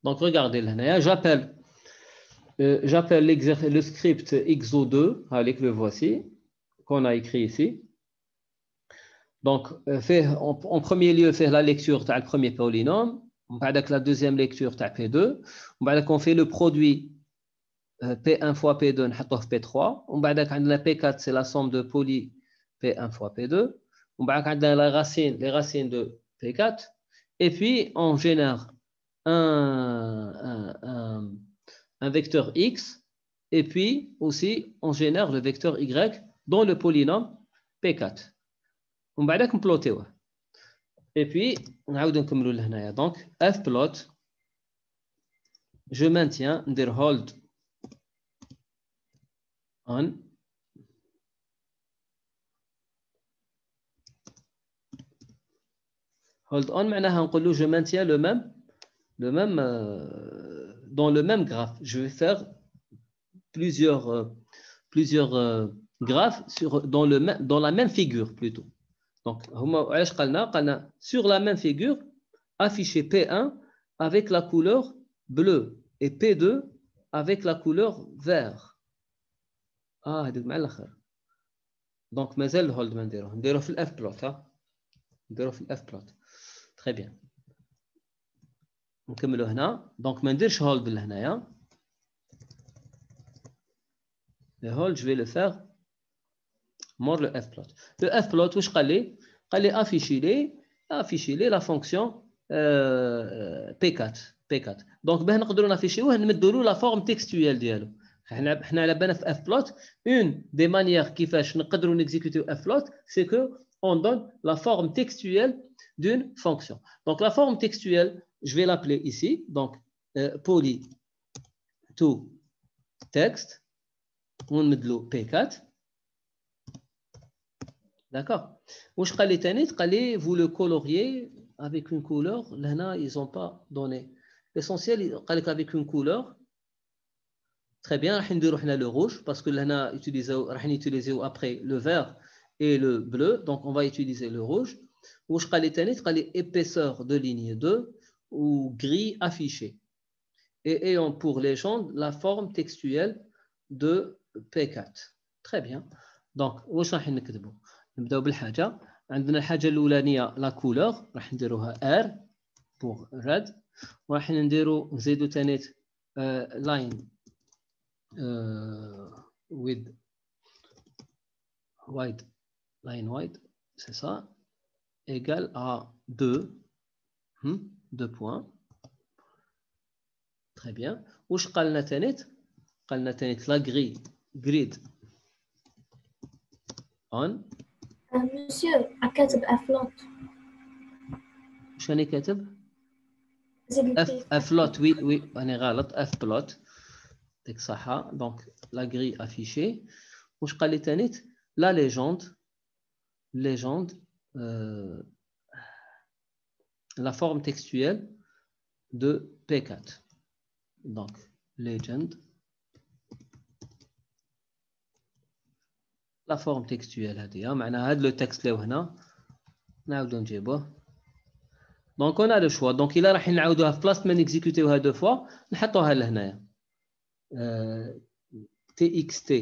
Donc regardez là, j'appelle le script XO2, avec le voici, qu'on a écrit ici. Donc, en premier lieu, faire la lecture du premier polynôme, avec la deuxième lecture de P2, on fait le produit P1 fois P2, on met P3, P4, c'est la somme de poly P1 fois P2, on a les racines de P4, et puis on génère un vecteur X, et puis aussi on génère le vecteur Y dans le polynôme P4. On va comploter. Et puis, on va نكملوا لهنايا. Donc, fplot, je maintiens, ندير hold on. Hold on, معناها نقول له je maintiens le même dans le même graphe. Je vais faire plusieurs graphes dans la même figure plutôt. Donc, sur la même figure, afficher P1 avec la couleur bleue et P2 avec la couleur vert. Ah, donc, مازال الهولد ما نديروه في الاف بلوت. نديروه في الاف بلوت. Très bien. نكملوا هنا. Donc, ما نديرش هولد لهنايا. Le hold, je vais le faire mort le fplot. Le fplot, واش قال لي؟ قال لي afficher la fonction P4. Donc باه نقدروا نافيشيوه نمدوا له la forme textuelle ديالو. حنا على بالنا في fplot une des manières كيفاش نقدروا نexécuter fplot c'est que on donne la forme textuelle d'une fonction. Donc la forme textuelle, je vais l'appeler ici donc poly to text on met le P4. D'accord. Wesh قال لي تاني قال لي vous le coloriez avec une couleur. Là ils ont pas donné. L'essentiel قال لك avec une couleur. Très bien, راح نديرو حنا le rouge parce que là راح utiliser après le vert et le bleu. Donc on va utiliser le rouge. Wesh قال لي تاني قال لي épaisseur de ligne 2 ou gris affiché. Et ayant pour légende la forme textuelle de P4. Très bien. Donc واش راح نكتبوا؟ نبداو بالحاجه. عندنا الحاجه الاولانيه لا كولور راح نديروها R pour red. وراح نزيدو ثاني line with wide line wide c'est ça égal à 2 points. Très bien. واش قالنا ثاني؟ قالنا ثاني لا grid on. Monsieur, كاتب افلوت. شنو كاتب؟ افلوت. وي انا غلط. اف بلوت ديك صحه. دونك لا غري افيشي. واش قال لي ثاني؟ لا légende la forme textuelle de P4. Donc legend la forme textuelle هذه معناها هذا لو تكست اللي هنا نعاودو نجيبوه. Donc on a le choix. Donc il a راح نعاودوها في بلاصه ما نيكزيكوتيوها دو فوا نحطوها لهنايا txt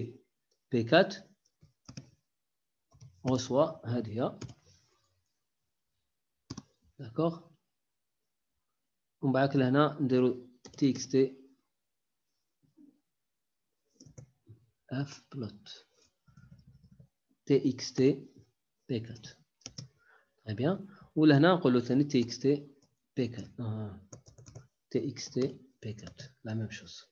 p4 reçoit هذه. d'accord. ومن بعد لهنا نديرو txt fplot txt p4. très bien. ولهنا نقولوا ثاني txt p4 txt p4 la même chose.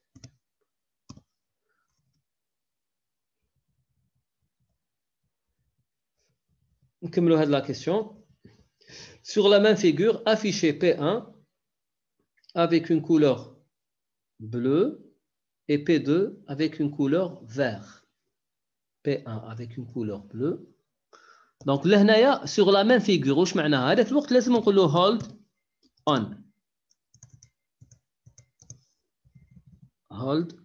نكملوا هذه la question. Sur la même figure, afficher P1 avec une couleur bleue et P2 avec une couleur vert. P1 avec une couleur bleue. Donc لهنايا sur la même figure واش معناها؟ هذاك الوقت لازم نقولوا hold on. hold on.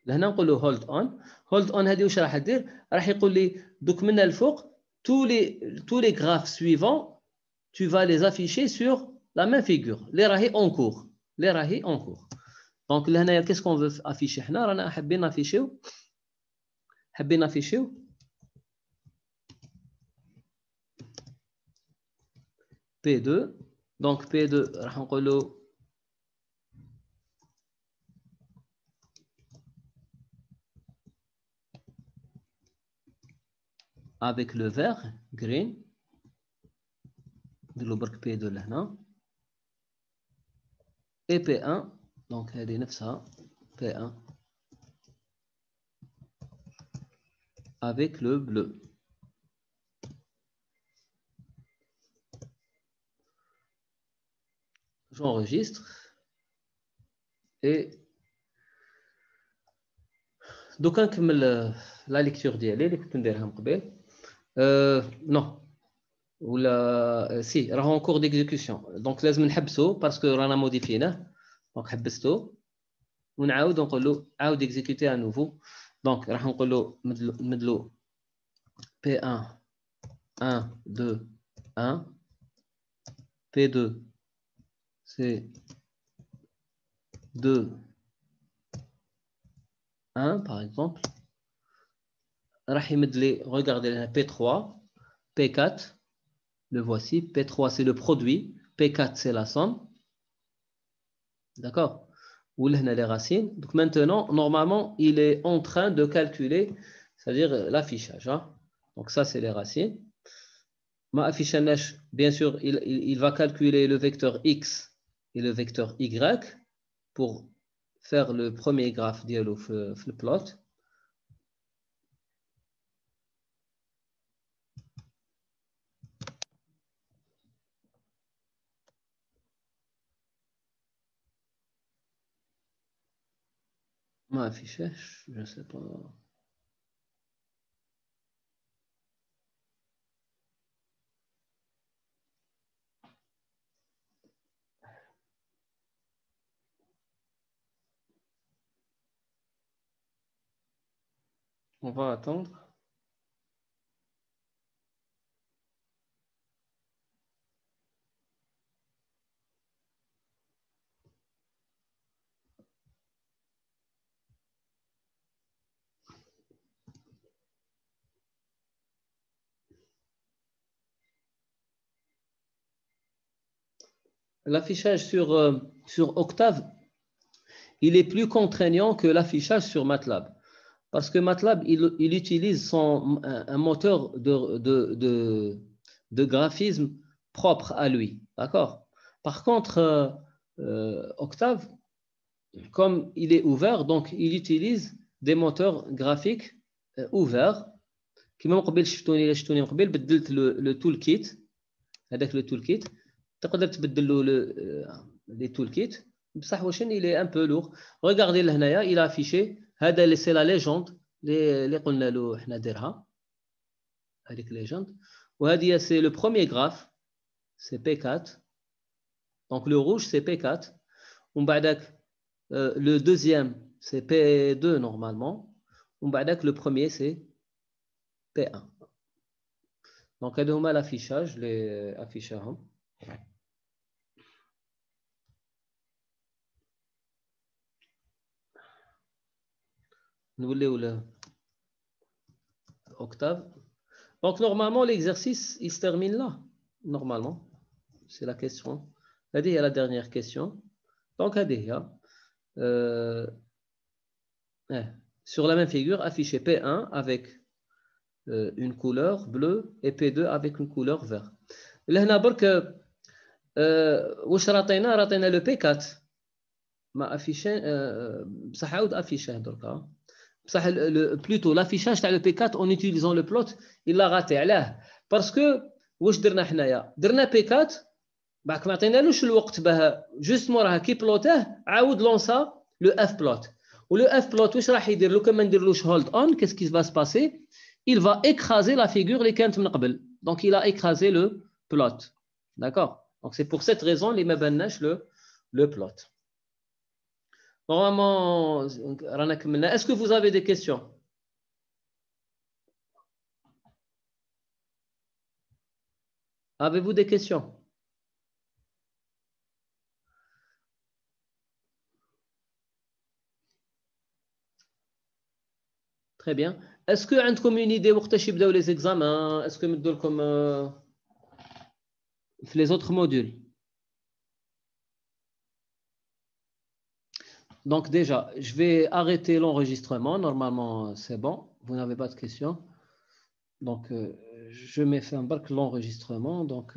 لهنا نقولوا hold on. hold on هذه واش راح دير؟ راح يقول لي دوك من الفوق tous les graphes suivants tu vas les afficher sur la même figure. Les rahi en cours. Les rahi en cours. Donc, là, qu'est-ce qu'on veut afficher? On a afficher P2. Donc, P2, on va avec le vert, green. De P2 là. Et P1. Donc, elle est 900. P1. Avec le bleu. J'enregistre. Et donc, la lecture d'elle, non. Ou la, si, راه en cours d'exécution. Donc, لازم نحبسه parce que رانا موديفيناه. Donc, حبسته. ونعاود نقول له عاود exécuter à nouveau. Donc, راح نقول له مدلو P1 1 2 1 P2 c'est 2 1 par exemple. راح يمد لي regardez P3 P4 le voici. P3 c'est le produit. P4 c'est la somme. D'accord? Ou les racines. Donc maintenant, normalement, il est en train de calculer, c'est-à-dire l'affichage. Hein? Donc ça, c'est les racines. Ma affichage, bien sûr, il va calculer le vecteur X et le vecteur Y pour faire le premier graphe dialogue le plot. Ma affichage, je ne sais pas. On va attendre. L'affichage sur Octave, il est plus contraignant que l'affichage sur MATLAB. Parce que MATLAB, il utilise un moteur de graphisme propre à lui. D'accord? Par contre, Octave, comme il est ouvert, donc il utilise des moteurs graphiques ouverts. كما من قبل شفتوني من قبل بدلت لو تول كيت هذاك لو تول كيت تقدر تبدل له لي تول كيت بصح واش il est un peu lourd. Regardez لهنايا il a affiché هذا c'est la légende اللي قلنا له حنا ديرها هذيك légende وهذه c'est le premier graphe c'est P4 donc le rouge c'est P4 ومن بعدك le deuxième c'est P2 normalement ومن بعدك le premier c'est P1 donc هذا هما l'affichage les affichaهم نوليو له Octave. Donc, normalement, l'exercice, il se termine là. Normalement. C'est la question. Il y a la dernière question. Donc, sur la même figure, afficher P1 avec une couleur bleue et P2 avec une couleur verte. Là, برك واش رطينا le P4 ما affiché بصح عاود affiché دركا plutôt l'affichage تاع le P4 en utilisant le plot il l'a raté علاه parce que واش درنا حنايا درنا P4 بعد ما عطينالوش الوقت باه جوست موراها كي بلوتاه عاود لونسا لو اف بلوت ولو اف بلوت واش راح يدير لو كان ما نديرلوش هولد اون qu'est-ce qui va se passer il va écraser la figure اللي كانت من قبل donc il a écrasé le plot d'accord donc c'est pour cette raison اللي ما باناش le plot. Normalement, est-ce que vous avez des questions? Avez-vous des questions? Très bien. Est-ce que عندكم une idée وقتاش يبداو les examens? Est-ce que مدوا لكم في les autres modules? Donc déjà, je vais arrêter l'enregistrement. Normalement, c'est bon. Vous n'avez pas de questions. Donc, je mets fin à l'enregistrement. Donc,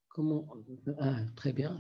comment? Ah, très bien.